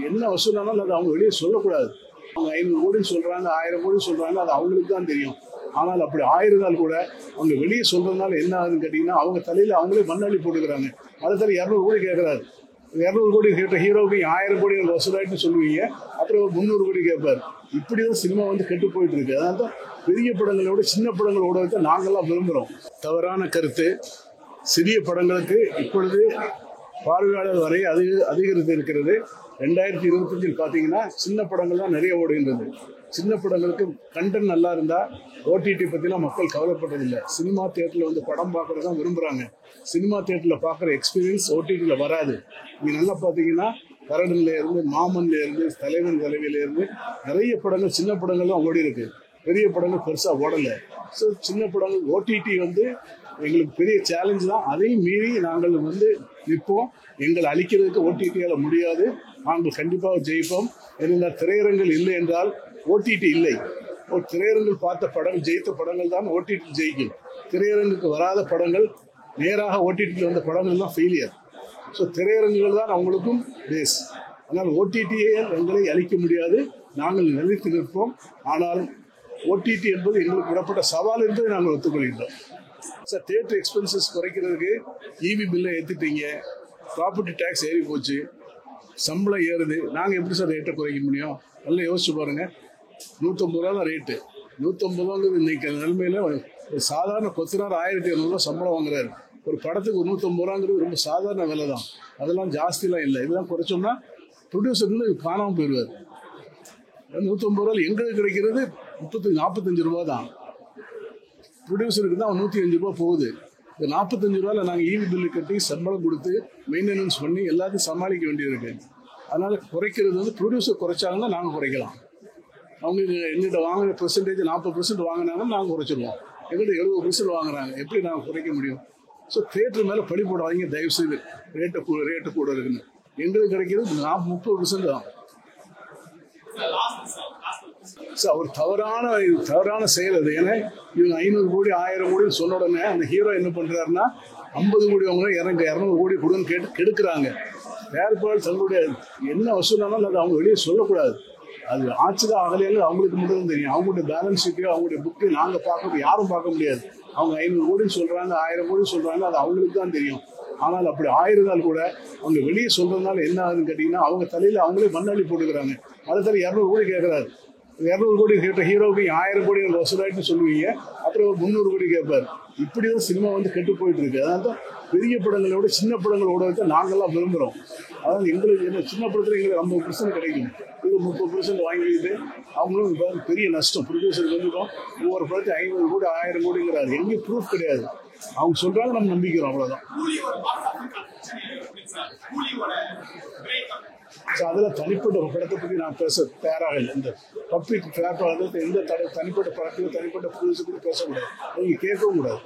என்ன வசூலானாலும் அது அவங்க வெளியே சொல்லக்கூடாது. அவங்க 500 கோடின்னு சொல்றாங்க, 1000 கோடி சொல்றாங்க, அது அவங்களுக்கு தான் தெரியும். ஆனால் அப்படி ஆயிருந்தால் கூட அவங்க வெளியே சொல்றதுனால என்ன ஆகுதுன்னு கேட்டீங்கன்னா, அவங்க தலையில அவங்களே மண்ணள்ளி போட்டுக்கிறாங்க. அடுத்த 200 கோடி கேட்கறாரு. 200 கோடி கேட்ட ஹீரோவுக்கு 1000 கோடி வசூலாயிட்டு சொல்லுவீங்க, அப்புறம் 300 கோடி கேட்பார். இப்படிதான் சினிமா கெட்டு போயிட்டு இருக்கு. அதனால தான் பெரிய படங்களோட சின்ன படங்களோட நாங்கெல்லாம் விரும்புகிறோம். தவறான கருத்து, சிறிய படங்களுக்கு இப்பொழுது பார்வையாளர் வரை அதிகரித்து இருக்கிறது. 2025 பார்த்தீங்கன்னா சின்ன படங்கள் தான் நிறைய ஓடுகின்றது. சின்ன படங்களுக்கு கண்டென்ட் நல்லா இருந்தால் ஓடிடி பற்றிலாம் மக்கள் கவலைப்படுறதில்லை. சினிமா தியேட்டரில் படம் பார்க்குறது தான் விரும்புகிறாங்க. சினிமா தியேட்டரில் பார்க்குற எக்ஸ்பீரியன்ஸ் ஓடிடியில் வராது. நீங்கள் நல்லா பார்த்தீங்கன்னா கரடன்லேருந்து, மாமன்லேருந்து, தலைவன் தலைவியிலேருந்து நிறைய படங்கள் சின்ன படங்கள்லாம் ஓடி இருக்கு. பெரிய படங்கள் பெருசாக ஓடலை. ஸோ சின்ன படங்கள் ஓடிடி எங்களுக்கு பெரிய சேலஞ்சு தான். அதையும் மீறி நாங்கள் நிற்போம். எங்களை அழிக்கிறதுக்கு ஓடிடியால் முடியாது. நாங்கள் கண்டிப்பாக ஜெயிப்போம். இருந்தால் திரையரங்கள் இல்லை என்றால் ஓடிடி இல்லை. ஒரு திரையரங்கில் பார்த்த படங்கள், ஜெயித்த படங்கள் தான் ஓடிடி ஜெயிக்கும். திரையரங்குக்கு வராத படங்கள், நேராக ஓடிடியில் வந்த படங்கள் தான் ஃபெயிலியர். ஸோ திரையரங்குகள் தான் அவங்களுக்கும் பேஸ். ஆனால் ஓடிடியை எங்களை அழிக்க முடியாது. நாங்கள் நிலைத்து நிற்போம். ஆனால் ஓடிடி என்பது எங்களுக்கு விடப்பட்ட சவால் என்பதை நாங்கள் ஒத்துக்கொள்கின்றோம். சார், தியேட்டர் எக்ஸ்பென்சஸ் குறைக்கிறதுக்கு இவி பில்லை ஏற்றிட்டீங்க, ப்ராப்பர்ட்டி டேக்ஸ் ஏறி போச்சு, சம்பளம் ஏறுது. நாங்கள் எப்படி சார் ரேட்டை குறைக்க முடியும்? நல்லா யோசிச்சு பாருங்கள். 150 ரூபா தான் ரேட்டு. 150 ரூபாங்கிறது இன்னைக்கு நிலைமையில் ஒரு சாதாரண கொத்தனார் 1200 சம்பளம் வாங்குறாரு. ஒரு படத்துக்கு 150 ரூபாங்கிறது ரொம்ப சாதாரண விலை தான். அதெல்லாம் ஜாஸ்திலாம் இல்லை. இதெல்லாம் குறைச்சோம்னா ப்ரொடியூசர் காணாமல் போயிடுவார். 150 ரூபாயில் எங்களுக்கு கிடைக்கிறது 45 ரூபா தான். ப்ரொடியூசருக்கு தான் 105 ரூபா போகுது. இந்த 45 ரூபாயில் நாங்கள் இவி பில்லு கட்டி சம்பளம் கொடுத்து மெயின்டெனன்ஸ் பண்ணி எல்லாத்தையும் சமாளிக்க வேண்டியது. அதனால் குறைக்கிறது ப்ரொடியூசர் குறைச்சாங்கன்னா நாங்கள் குறைக்கலாம். அவங்க எங்கிட்ட வாங்குற பெர்சன்டேஜ் 40% வாங்கினாங்கன்னா நாங்கள் குறைச்சிடுவோம். எங்கிட்ட 70% வாங்குறாங்க. எப்படி நாங்கள் குறைக்க முடியும்? ஸோ தியேட்டர் மேலே பழி போடாதீங்க தயவுசெய்து. ரேட்டு கூட இருக்குன்னு எங்களுக்கு கிடைக்கிறது 30% தான். சார், ஒரு தவறான செயல் அது. ஏன்னா இவங்க 500 கோடி 1000 கோடின்னு சொன்ன உடனே அந்த ஹீரோ என்ன பண்ணுறாருன்னா 50 கோடி வாங்க 200 கோடி கொடுன்னு கெடுக்கிறாங்க. தயாரிப்பாளர் தங்களுடைய என்ன வசூலானாலும் அது அவங்க வெளியே சொல்லக்கூடாது. அது ஆச்சுதான் ஆகலையாலும் அவங்களுக்கு மட்டும் தெரியும். அவங்களுடைய பேலன்ஸ் ஷீட்டையோ அவங்களுடைய புக்கு நாங்கள் யாரும் பார்க்க முடியாது. அவங்க 500 கோடின்னு சொல்கிறாங்க, 1000 கோடின்னு சொல்கிறாங்க, அது அவங்களுக்கு தான் தெரியும். ஆனால் அப்படி ஆயிருந்தால் கூட அவங்க வெளியே சொல்றதுனால என்ன ஆகுதுன்னு கேட்டீங்கன்னா, அவங்க தலையில அவங்களே மண்ணள்ளி போட்டுக்கிறாங்க. அடுத்த 200 கோடி கேட்கறாரு. 200 கோடி கேட்ட ஹீரோவுக்கு 1000 கோடி வசூலாயிட்டு சொல்லுவீங்க, அப்புறம் 300 கோடி கேட்பார். இப்படிதான் சினிமா கெட்டு போயிட்டு இருக்கு. அதனால தான் பெரிய படங்களோட சின்ன படங்களோட நாங்கெல்லாம் விரும்புகிறோம். அதாவது எங்களுக்கு என்ன சின்ன படத்தில் எங்களுக்கு 50% கிடைக்கும். இது 30% வாங்கிட்டு அவங்களும் பெரிய நஷ்டம். ப்ரொடியூசருக்கு ஒவ்வொரு படத்தை 500 கோடி 1000 கோடிங்கிறாரு. எங்கேயும் ப்ரூஃப் கிடையாது. அவங்க சொல்றாங்க, நம்ம நம்பிக்கிறோம், அவ்வளவுதான். அதில் தனிப்பட்ட படத்தை பற்றி நான் பேச தயாராக இல்லை. இந்த பப்ளிக் பிளாட்ஃபார்ம் எந்த தனிப்பட்ட படத்தையோ தனிப்பட்ட ப்ரொடியூசர் கூட பேசக்கூடாது. நீங்கள் கேட்கவும் கூடாது.